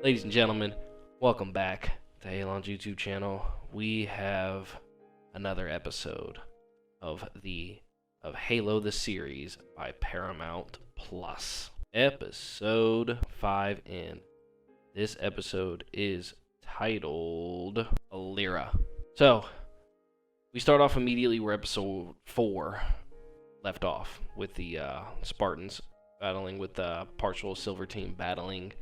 Ladies and gentlemen, welcome back to Halon's YouTube channel. We have another episode of Halo the series by Paramount Plus. Episode 5 in. This episode is titled Aleria. So, we start off immediately where episode 4 left off, with the Spartans battling with the partial silver team battling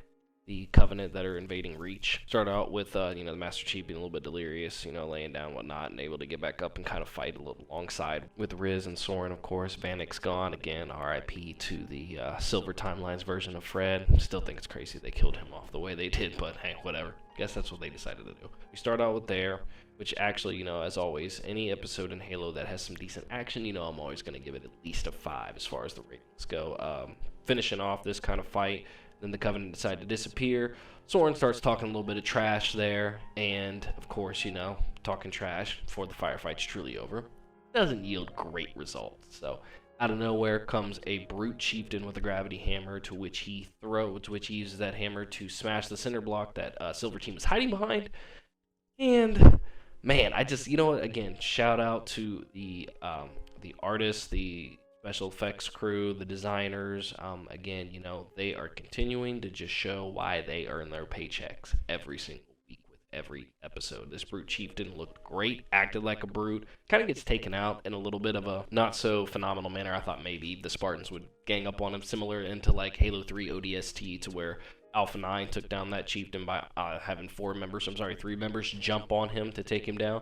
the Covenant that are invading Reach. Start out with, the Master Chief being a little bit delirious, laying down whatnot, and able to get back up and kind of fight a little alongside with Riz and Soren, of course. Vanek's gone. Again, RIP to the Silver Timelines version of Fred. Still think it's crazy they killed him off the way they did, but hey, whatever. Guess that's what they decided to do. We start out with there, which actually, as always, any episode in Halo that has some decent action, I'm always going to give it at least a 5 as far as the ratings go. Finishing off this kind of fight, then the Covenant decide to disappear. Soren starts talking a little bit of trash there, and of course, talking trash before the firefight's truly over doesn't yield great results. So out of nowhere comes a brute chieftain with a gravity hammer, to which he uses that hammer to smash the center block that Silver Team is hiding behind. And man, I just, again, shout out to the artists, the special effects crew, the designers. Again, they are continuing to just show why they earn their paychecks every single week with every episode. This brute chieftain looked great, acted like a brute, kind of gets taken out in a little bit of a not so phenomenal manner. I thought maybe the Spartans would gang up on him, similar into like Halo 3 ODST, to where Alpha 9 took down that chieftain by having 3 members jump on him to take him down.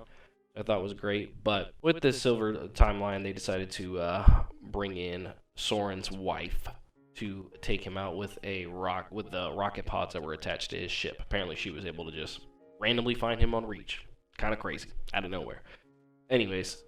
I thought was great. But with this Silver timeline, they decided to bring in Soren's wife to take him out with the rocket pods that were attached to his ship. Apparently she was able to just randomly find him on Reach. Kind of crazy, out of nowhere. Anyways,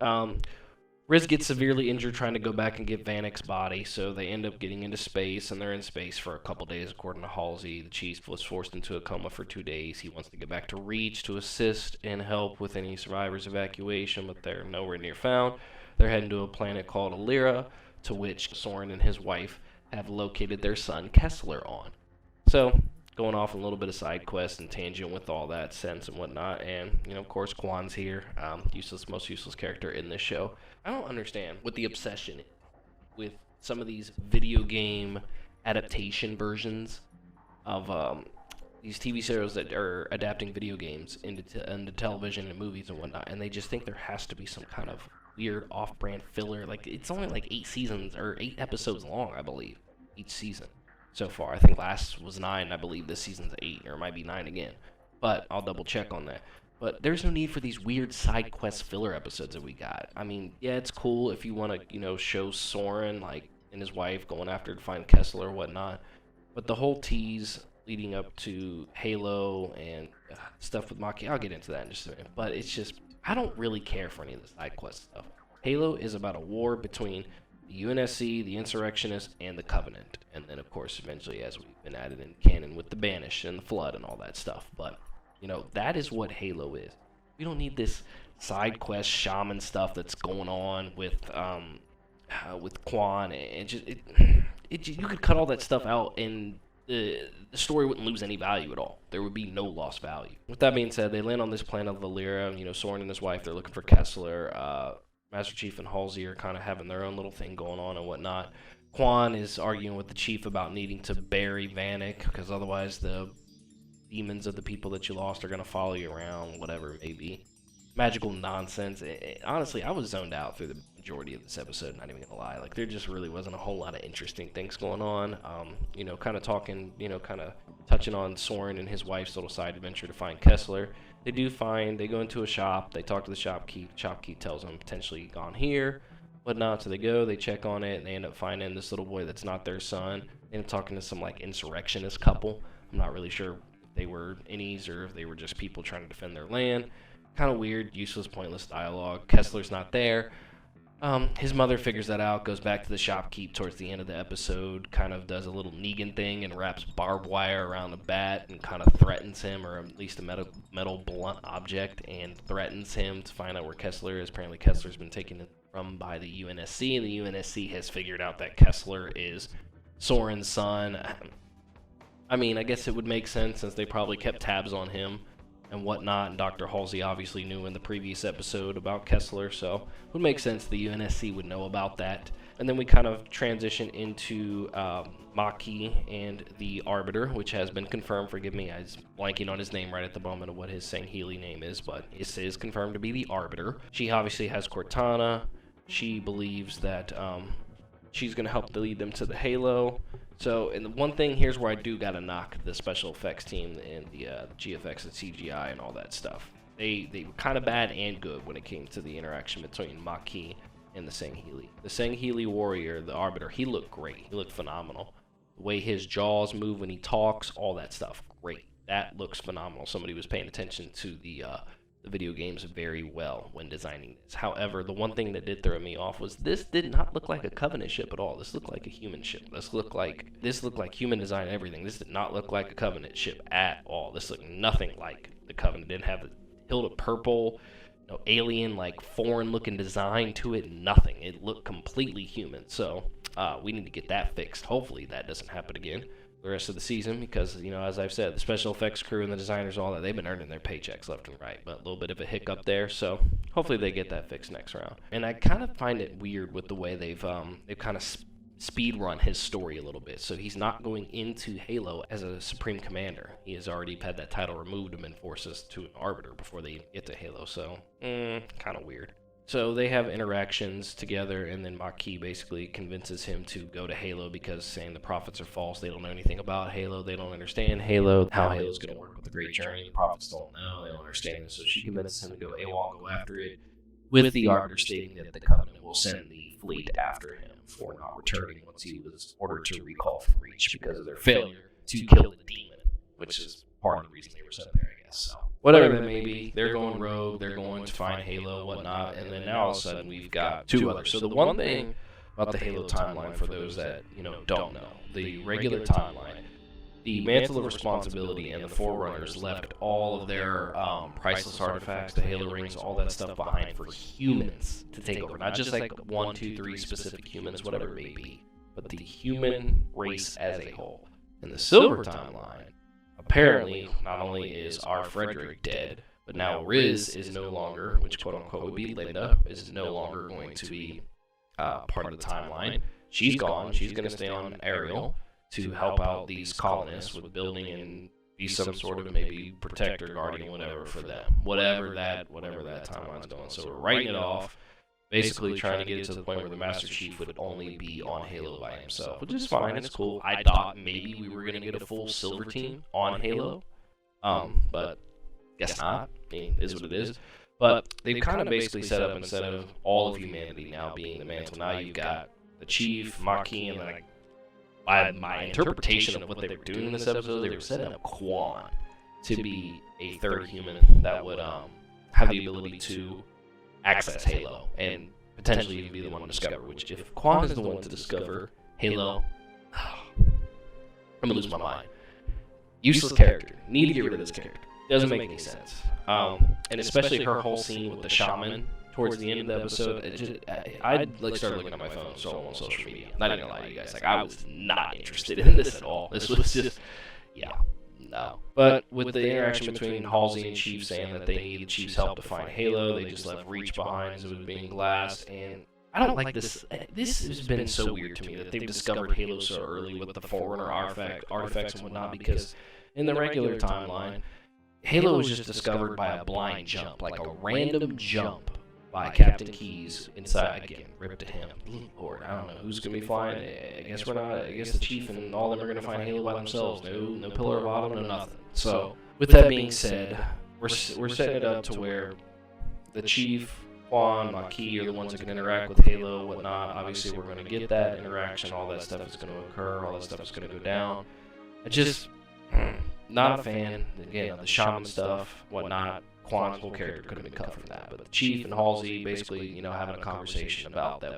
Riz gets severely injured trying to go back and get Vanek's body, so they end up getting into space, and they're in space for a couple days, according to Halsey. The Chief was forced into a coma for 2 days. He wants to get back to Reach to assist and help with any survivors' evacuation, but they're nowhere near found. They're heading to a planet called Aleria, to which Soren and his wife have located their son Kessler on. So, going off a little bit of side quest and tangent with all that sense and whatnot, and of course Quan's here, most useless character in this show. I don't understand what the obsession is with some of these video game adaptation versions of these TV shows that are adapting video games into television and movies and whatnot, and they just think there has to be some kind of weird off-brand filler. Like, it's only like 8 seasons or 8 episodes long, I believe, each season. So far, I think last was 9. I believe this season's 8, or it might be 9 again. But I'll double check on that. But there's no need for these weird side quest filler episodes that we got. I mean, yeah, it's cool if you want to, show Soren and his wife going after to find Kessler or whatnot. But the whole tease leading up to Halo and stuff with Maki, I'll get into that in just a minute. But it's just, I don't really care for any of the side quest stuff. Halo is about a war between the UNSC, the Insurrectionists, and the Covenant. And then, of course, eventually, as we've been added in canon with the Banished and the Flood and all that stuff. But, that is what Halo is. We don't need this side quest shaman stuff that's going on with Quan. And just, you could cut all that stuff out, and the story wouldn't lose any value at all. There would be no lost value. With that being said, they land on this planet of Aleria. Soren and his wife, they're looking for Kessler. Master Chief and Halsey are kind of having their own little thing going on and whatnot. Quan is arguing with the Chief about needing to bury Vanek, because otherwise the demons of the people that you lost are going to follow you around, whatever it may be. Magical nonsense. Honestly, I was zoned out through the majority of this episode, not even going to lie. Like, there just really wasn't a whole lot of interesting things going on. Kind of talking, kind of touching on Soren and his wife's little side adventure to find Kessler. They go into a shop, they talk to the shopkeep. Shopkeep tells them potentially gone here, whatnot. So they go, they check on it, and they end up finding this little boy that's not their son. They end up talking to some like insurrectionist couple. I'm not really sure if they were innies or if they were just people trying to defend their land. Kind of weird, useless, pointless dialogue. Kessler's not there. His mother figures that out, goes back to the shopkeep towards the end of the episode, kind of does a little Negan thing and wraps barbed wire around a bat and kind of threatens him, or at least a metal blunt object, and threatens him to find out where Kessler is. Apparently Kessler's been taken from by the UNSC, and the UNSC has figured out that Kessler is Soren's son. I mean, I guess it would make sense since they probably kept tabs on him and whatnot, and Dr. Halsey obviously knew in the previous episode about Kessler, so it would make sense the UNSC would know about that. And then we kind of transition into Maki and the Arbiter, which has been confirmed. Forgive me, I was blanking on his name right at the moment of what his Sangheili name is, but it is confirmed to be the Arbiter. She obviously has Cortana. She believes that she's going to help lead them to the Halo. So, and the one thing, here's where I do gotta knock the special effects team and the GFX and CGI and all that stuff. They were kind of bad and good when it came to the interaction between Maki and the Sangheili. The Sangheili warrior, the Arbiter, he looked great. He looked phenomenal. The way his jaws move when he talks, all that stuff, great. That looks phenomenal. Somebody was paying attention to the video games very well when designing this. However, the one thing that did throw me off was this did not look like a Covenant ship at all. This looked like a human ship. This looked like human design and everything. This did not look like a Covenant ship at all. This looked nothing like the Covenant. It didn't have the hilt of purple, no alien, like foreign-looking design to it. Nothing. It looked completely human. So we need to get that fixed. Hopefully that doesn't happen again the rest of the season, because, you know, as I've said, the special effects crew and the designers, all that, they've been earning their paychecks left and right, but a little bit of a hiccup there, so hopefully they get that fixed next round. And I kind of find it weird with the way they've kind of speed run his story a little bit. So he's not going into Halo as a Supreme Commander. He has already had that title removed and been forced to an Arbiter before they even get to Halo, so kind of weird. So they have interactions together, and then Maki basically convinces him to go to Halo because saying the prophets are false. They don't know anything about Halo. They don't understand Halo, how Halo's going to work with the Great Journey. The prophets don't know. They don't understand it. So she convinces him to go AWOL, go after it, with the Arbiter stating that the Covenant will send the fleet after him for not returning once he was ordered to recall from Reach because of their failure to kill the demon, which is part of the reason they were sent there, I guess. So whatever that may be, they're going rogue, they're going to find Halo, whatnot, and then now all of a sudden we've got two others. So the one thing about the Halo timeline, for those that, you know, don't know, the regular timeline, the Mantle of Responsibility and the Forerunners left all of their priceless artifacts, the Halo rings, all that stuff behind for humans to take over. Not just like 1, 2, 3 specific humans, whatever it may be, but the human race as a whole. In the Silver timeline, apparently, not only is our Frederick dead, but now Riz is no longer, which quote-unquote would be Linda, is no longer going to be part of the timeline. She's gone. She's going to stay on Ariel to help out these colonists with building and be some sort of maybe protector, guardian, whatever for them. Whatever that timeline's going. So we're writing it off, basically trying to get it to the point where the Master Chief would only be on Halo by himself, which is fine, it's cool. I thought maybe we were going to get a full Silver team on Halo, but guess not. I mean, it is what it is. But they've kind of basically set up, instead of all of humanity now being the Mantle, now you've got the Chief, Maki, and then by my interpretation of what they were doing in this episode, they were setting up Quan to be a third human that would have the ability to access Halo and potentially even be the one to discover. Which, if Quan is the one to discover Halo, I'm gonna lose my mind. Useless character. Need to get rid of this character. Doesn't make any sense. And especially her whole scene with the shaman towards the end of the episode, I like started looking at my phone, so on social media. Not even gonna lie to you guys, like I was not interested in this at all. This was just, yeah, no. But with the interaction between Halsey and Chief saying that they need the Chief's help to find Halo, they just left Reach behind as it was being glassed, and I don't like this. This has been so weird to me that they've discovered Halo so early with the Forerunner artifacts and whatnot, because in the regular timeline, Halo was just discovered by a blind jump, like a random jump by Captain Keyes inside. Again, rip to him. Lord, I don't know who's going to be flying. I guess we're not. I guess the Chief and all of them are going to find Halo by themselves. No pillar of autumn, no nothing. So, with that being said, we're setting it up to where the Chief, Quan, Maki are the ones that can interact with Halo, whatnot. Obviously, we're going to get that interaction. All that stuff is going to occur. All that stuff is going to go down. I just not a fan. Again, the shaman stuff, whatnot. Quan's whole character could have been cut from that. But the Chief and Halsey basically, having a conversation about that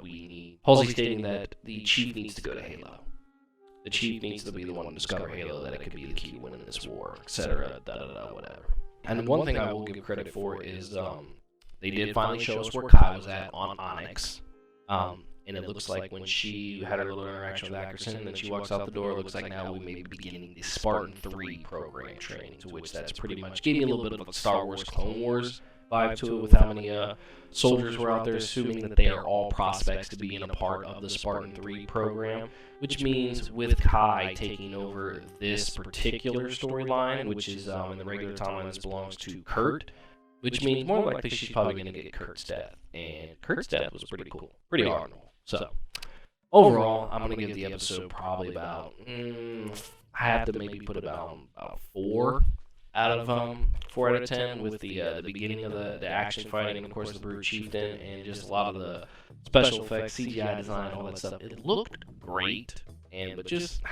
Halsey stating that the Chief needs to go to Halo. The Chief needs to be the one to discover Halo, that it could be the key to winning this war, etc., whatever. And one thing I will give credit for is they did finally show us where Kai was at on Onyx. And it looks like when she had her little interaction with Ackerson, and then she walks out the door, it looks like now we may be beginning the Spartan 3 program training, to which that's pretty much gave me a little bit of a Star Wars Clone Wars vibe to it, with how many soldiers were out there, assuming that they are all prospects to being a part of the Spartan 3 program, which means with Kai taking over this particular storyline, which is in the regular timeline, this belongs to Kurt, which means more likely she's probably going to get Kurt's death, and Kurt's death was pretty cool, pretty honorable. So, overall, I'm going to give the episode probably about, I have to maybe put about 4 out of 4 out of 10, with the beginning of the action fighting, and of course the Brute Chieftain, and just a lot of the special effects, CGI design, all that stuff. It looked great, but just,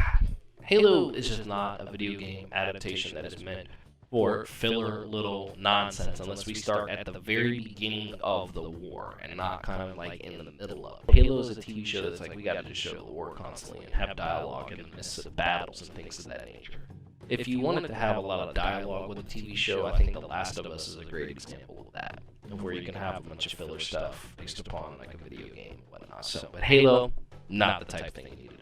Halo is just not a video game adaptation that is meant for filler little nonsense, unless we start at the very beginning of the war and not kind of like in the middle of it. Halo is a TV show that's like, we gotta just show the war constantly and have dialogue in the midst of battles and things of that nature. If you wanted to have a lot of dialogue with a TV show, I think The Last of Us is a great example of that, of where you can have a bunch of filler stuff based upon like a video game and whatnot. So, but Halo, not the type of thing you need to do.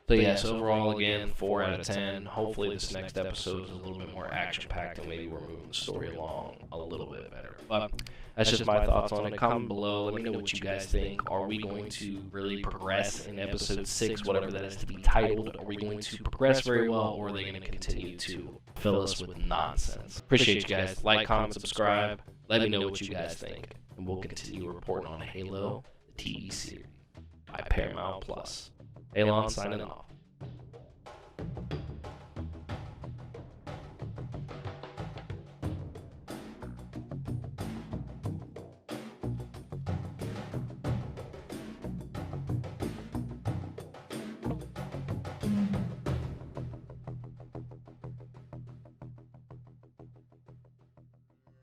So yes, overall, again, 4 out of 10. Hopefully this next episode is a little bit more action-packed, and maybe we're moving the story along a little bit better. But that's just my thoughts on it. Comment below. Let me know what you guys think. Are we going to really progress in episode 6, whatever that is to be titled? Are we going to progress very well, or are they going to continue to fill us with nonsense? Appreciate you guys. Like, comment, subscribe. Let me know what you guys think. And we'll continue reporting on Halo, the TV series, by Paramount Plus. Elon signing off.